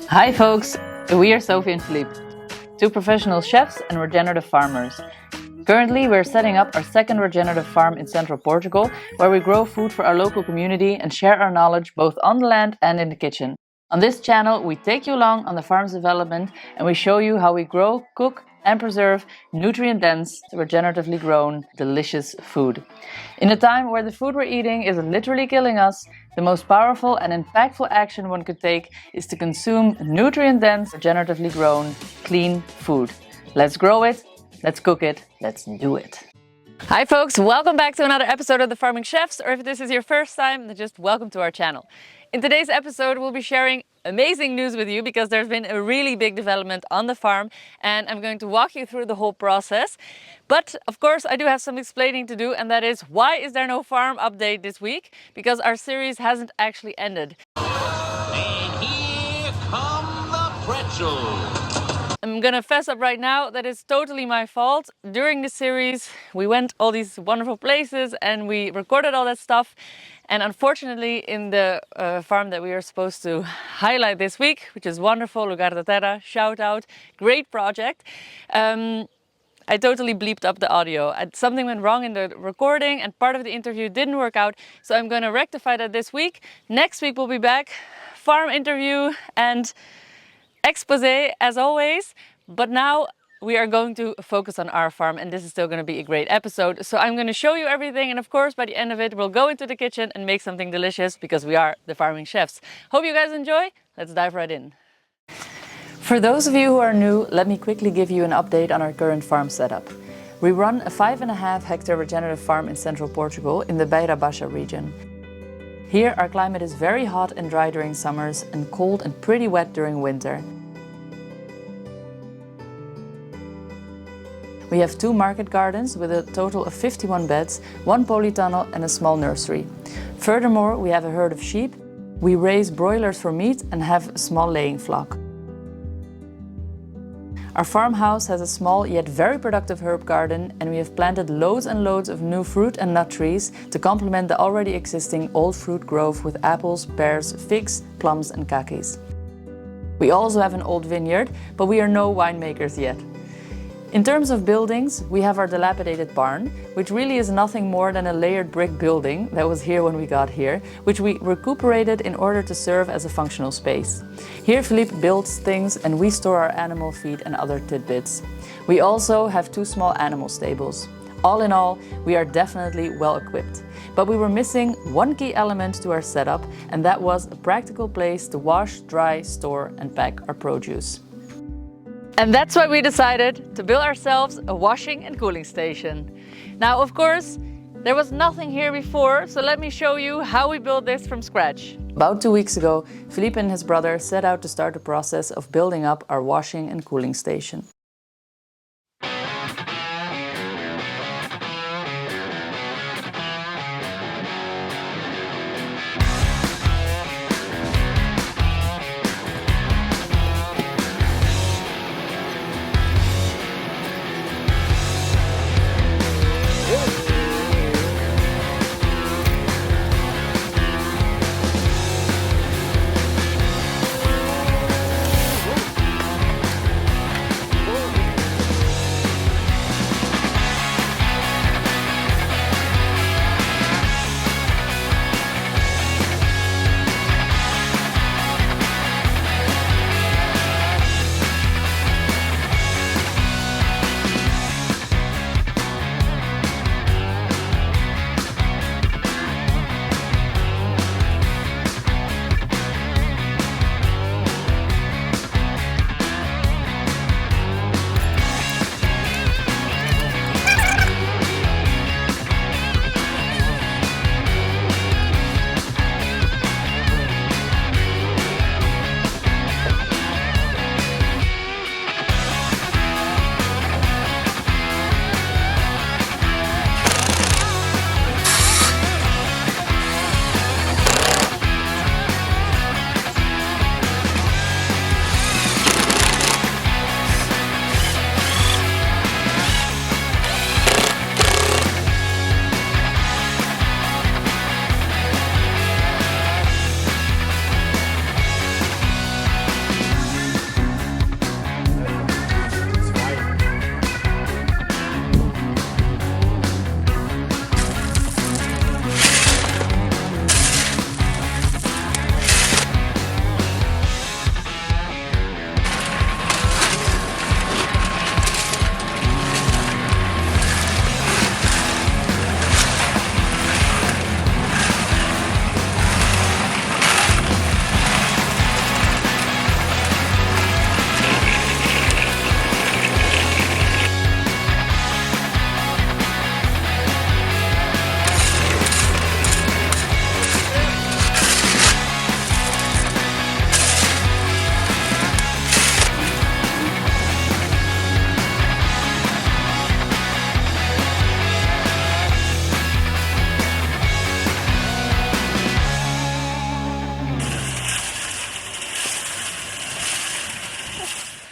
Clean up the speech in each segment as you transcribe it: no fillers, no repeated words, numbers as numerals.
Hi folks, we are Sophie and Filipe, two professional chefs and regenerative farmers. Currently, we're setting up our second regenerative farm in central Portugal, where we grow food for our local community and share our knowledge both on the land and in the kitchen. On this channel, we take you along on the farm's development and we show you how we grow, cook and preserve nutrient-dense, regeneratively grown, delicious food. In a time where the food we're eating is literally killing us, the most powerful and impactful action one could take is to consume nutrient-dense, regeneratively grown, clean food. Let's grow it, let's cook it, let's do it. Hi folks, welcome back to another episode of The Farming Chefs, or if this is your first time, then just welcome to our channel. In today's episode, we'll be sharing amazing news with you because there's been a really big development on the farm and I'm going to walk you through the whole process. But of course, I do have some explaining to do, and that is, why is there no farm update this week? Because our series hasn't actually ended. And here come the pretzels. I'm gonna fess up right now that it's totally my fault. During the series, we went all these wonderful places and we recorded all that stuff. And unfortunately, in the farm that we are supposed to highlight this week, which is wonderful, Lugar da Terra, shout out, great project. I totally bleeped up the audio. Something went wrong in the recording and part of the interview didn't work out. So I'm gonna rectify that this week. Next week we'll be back, farm interview and expose as always, but now we are going to focus on our farm and this is still going to be a great episode. So I'm going to show you everything, and of course by the end of it we'll go into the kitchen and make something delicious because we are the farming chefs. Hope you guys enjoy. Let's dive right in. For those of you who are new, let me quickly give you an update on our current farm setup. We run a 5.5 hectare regenerative farm in central Portugal in the Beira Baixa region. Here our climate is very hot and dry during summers and cold and pretty wet during winter. We have 2 market gardens with a total of 51 beds, 1 polytunnel and a small nursery. Furthermore, we have a herd of sheep. We raise broilers for meat and have a small laying flock. Our farmhouse has a small yet very productive herb garden, and we have planted loads and loads of new fruit and nut trees to complement the already existing old fruit grove with apples, pears, figs, plums and kakis. We also have an old vineyard, but we are no winemakers yet. In terms of buildings, we have our dilapidated barn, which really is nothing more than a layered brick building that was here when we got here, which we recuperated in order to serve as a functional space. Here Filipe builds things and we store our animal feed and other tidbits. We also have 2 small animal stables. All in all, we are definitely well equipped. But we were missing one key element to our setup, and that was a practical place to wash, dry, store and pack our produce. And that's why we decided to build ourselves a washing and cooling station. Now, of course, there was nothing here before, so let me show you how we built this from scratch. About 2 weeks ago, Filipe and his brother set out to start the process of building up our washing and cooling station.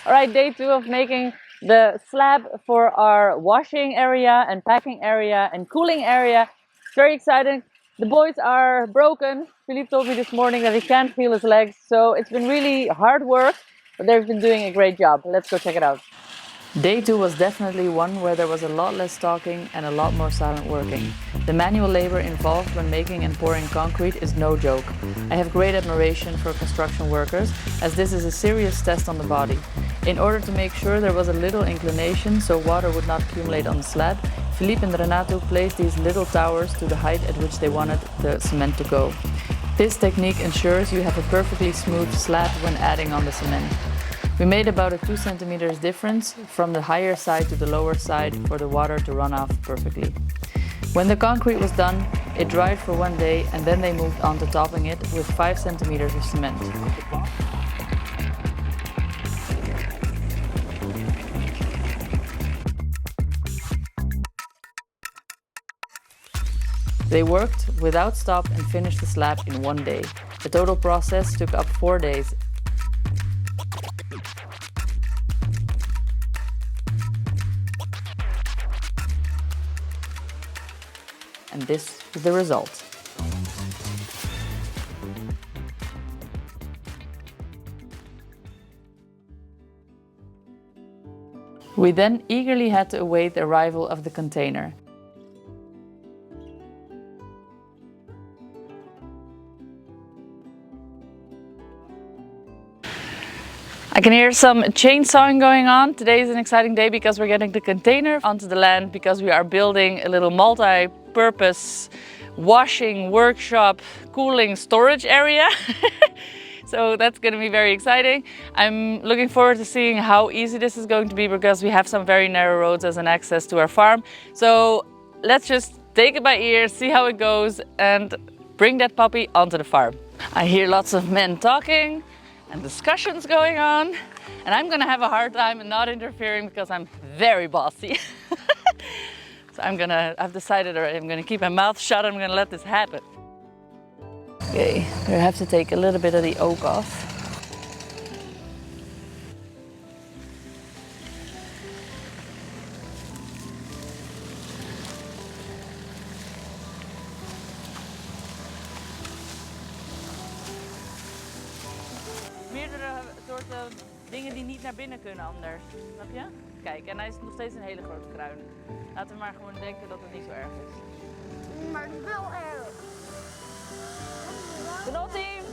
Alright, day 2 of making the slab for our washing area and packing area and cooling area. It's very exciting. The boys are broken. Filipe told me this morning that he can't feel his legs, so it's been really hard work, but they've been doing a great job. Let's go check it out. Day 2 was definitely one where there was a lot less talking and a lot more silent working. The manual labor involved when making and pouring concrete is no joke. I have great admiration for construction workers, as this is a serious test on the body. In order to make sure there was a little inclination so water would not accumulate on the slab, Filipe and Renato placed these little towers to the height at which they wanted the cement to go. This technique ensures you have a perfectly smooth slab when adding on the cement. We made about a 2 centimeters difference from the higher side to the lower side for the water to run off perfectly. When the concrete was done, it dried for 1 day and then they moved on to topping it with 5 centimeters of cement. They worked without stop and finished the slab in 1 day. The total process took up 4 days. And this is the result. We then eagerly had to await the arrival of the container. I can hear some chainsawing going on. Today is an exciting day because we're getting the container onto the land because we are building a little multi-purpose washing, workshop, cooling, storage area. So that's going to be very exciting. I'm looking forward to seeing how easy this is going to be because we have some very narrow roads as an access to our farm. So let's just take it by ear, see how it goes and bring that puppy onto the farm. I hear lots of men talking and discussions going on, and I'm gonna have a hard time in not interfering because I'm very bossy. So I've decided already, I'm gonna keep my mouth shut, I'm gonna let this happen. Okay, we have to take a little bit of the oak off. Meerdere soorten dingen die niet naar binnen kunnen anders, snap je? Kijk, en hij is nog steeds een hele grote kruin. Laten we maar gewoon denken dat het niet zo erg is. Maar het is wel erg. Knotteam!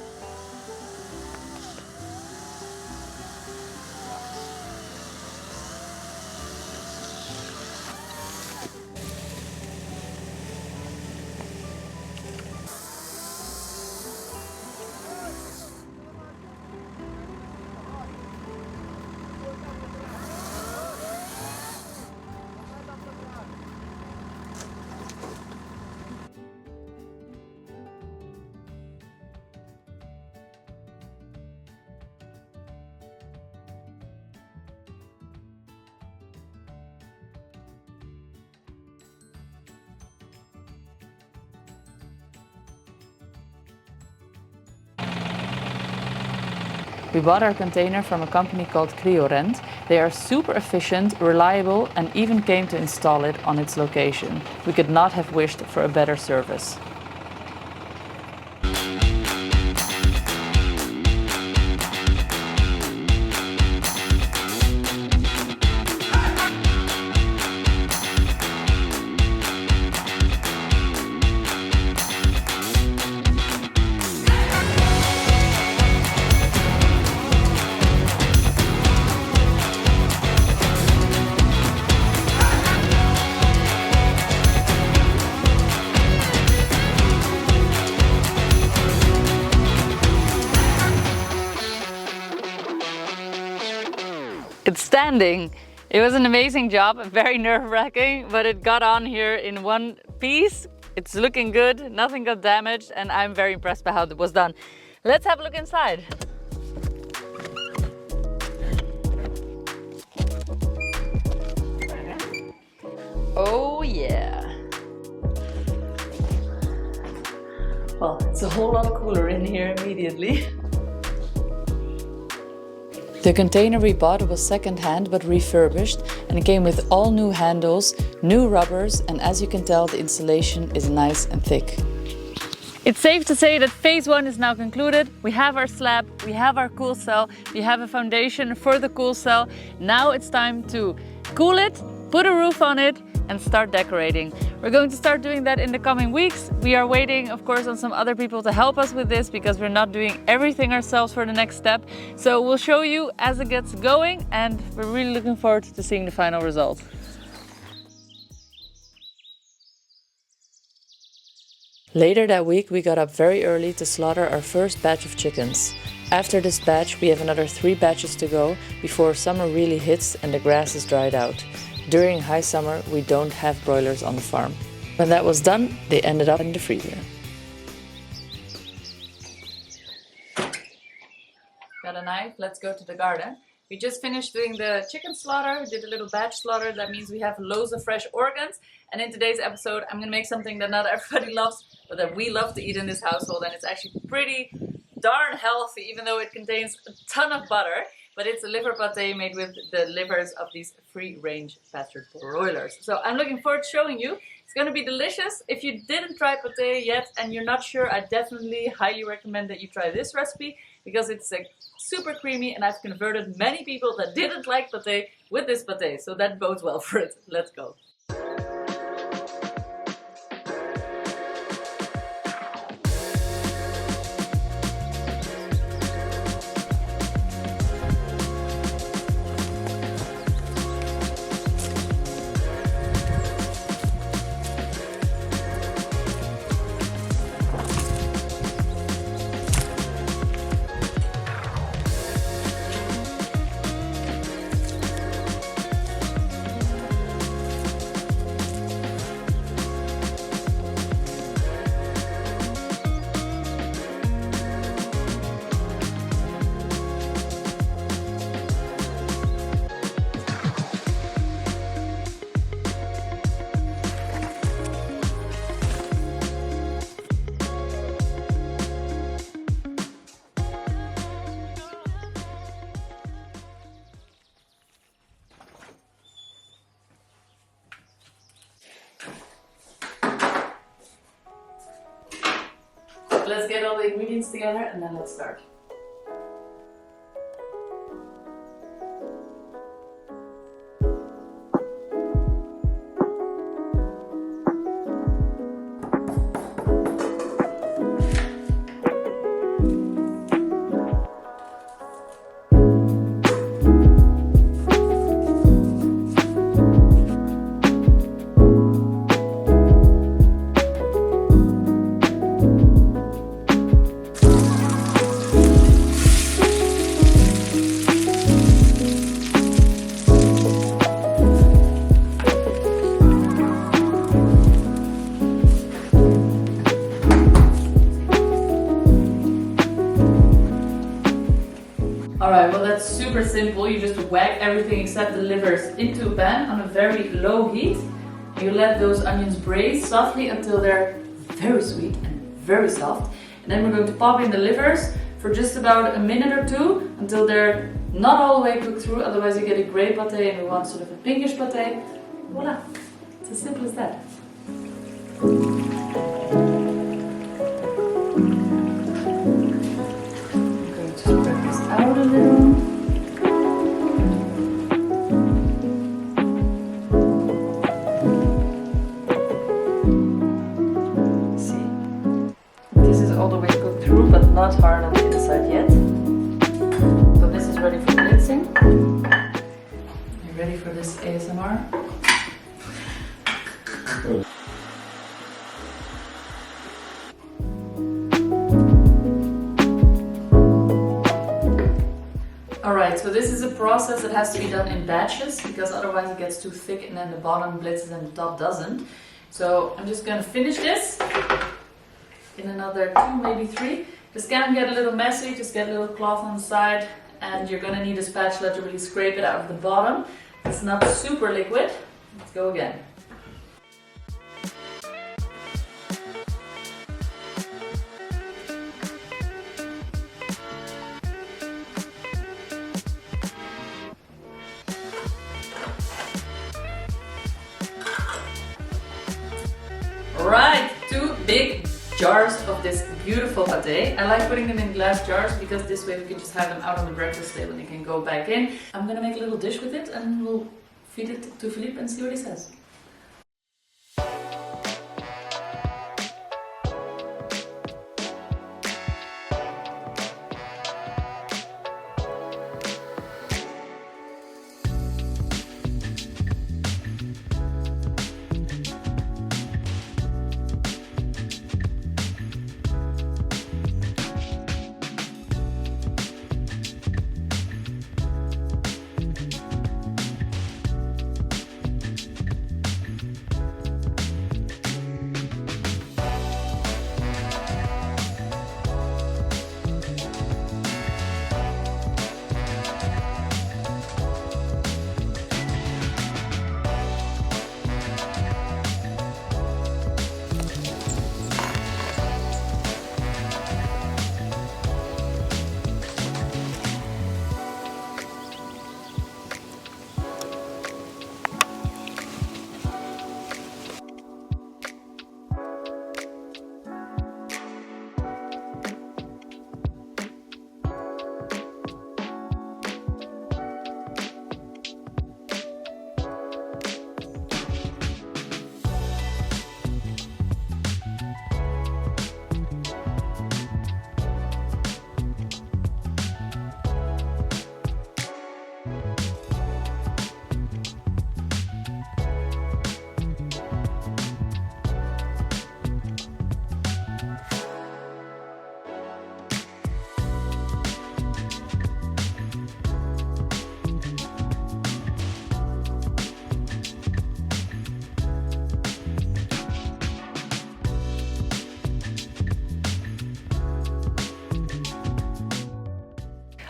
We bought our container from a company called Criorent. They are super efficient, reliable, and even came to install it on its location. We could not have wished for a better service. It's standing. It was an amazing job, very nerve-wracking, but it got on here in one piece. It's looking good, nothing got damaged, and I'm very impressed by how it was done. Let's have a look inside. Oh yeah. Well, it's a whole lot cooler in here immediately. The container we bought was second-hand but refurbished, and it came with all new handles, new rubbers, and as you can tell, the insulation is nice and thick. It's safe to say that phase 1 is now concluded. We have our slab, we have our cool cell, we have a foundation for the cool cell. Now it's time to cool it, put a roof on it, and start decorating. We're going to start doing that in the coming weeks. We are waiting, of course, on some other people to help us with this because we're not doing everything ourselves for the next step. So we'll show you as it gets going, and we're really looking forward to seeing the final result. Later that week, we got up very early to slaughter our first batch of chickens. After this batch, we have another 3 batches to go before summer really hits and the grass is dried out. During high summer, we don't have broilers on the farm. When that was done, they ended up in the freezer. Got a knife? Let's go to the garden. We just finished doing the chicken slaughter, we did a little batch slaughter. That means we have loads of fresh organs. And in today's episode, I'm gonna make something that not everybody loves, but that we love to eat in this household. And it's actually pretty darn healthy, even though it contains a ton of butter. But it's a liver pate made with the livers of these free-range pastured broilers. So I'm looking forward to showing you. It's going to be delicious. If you didn't try pate yet and you're not sure, I definitely highly recommend that you try this recipe because it's super creamy, and I've converted many people that didn't like pate with this pate. So that bodes well for it. Let's go. Let's get all the ingredients together and then let's start. Alright, well that's super simple. You just whack everything except the livers into a pan on a very low heat. You let those onions braise softly until they're very sweet and very soft. And then we're going to pop in the livers for just about a minute or 2 until they're not all the way cooked through, otherwise you get a grey pate and we want sort of a pinkish pate. Voila! It's as simple as that. Out a little. See, this is all the way cooked through, but not hard on the inside yet. So this is ready for blitzing. You ready for this ASMR? Alright, so this is a process that has to be done in batches because otherwise it gets too thick and then the bottom blitzes and the top doesn't. So I'm just going to finish this in another 2, maybe 3. This can get a little messy, just get a little cloth on the side and you're going to need a spatula to really scrape it out of the bottom. It's not super liquid. Let's go again. big jars of this beautiful pâté. I like putting them in glass jars because this way we can just have them out on the breakfast table and you can go back in. I'm gonna make a little dish with it and we'll feed it to Filipe and see what he says.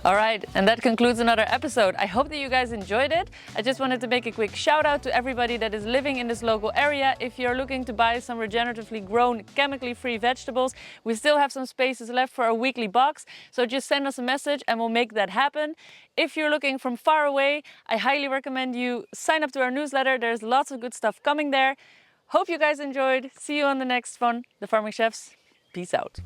Alright, and that concludes another episode. I hope that you guys enjoyed it. I just wanted to make a quick shout out to everybody that is living in this local area. If you're looking to buy some regeneratively grown, chemically free vegetables, we still have some spaces left for our weekly box. So just send us a message and we'll make that happen. If you're looking from far away, I highly recommend you sign up to our newsletter. There's lots of good stuff coming there. Hope you guys enjoyed. See you on the next one. The Farming Chefs. Peace out.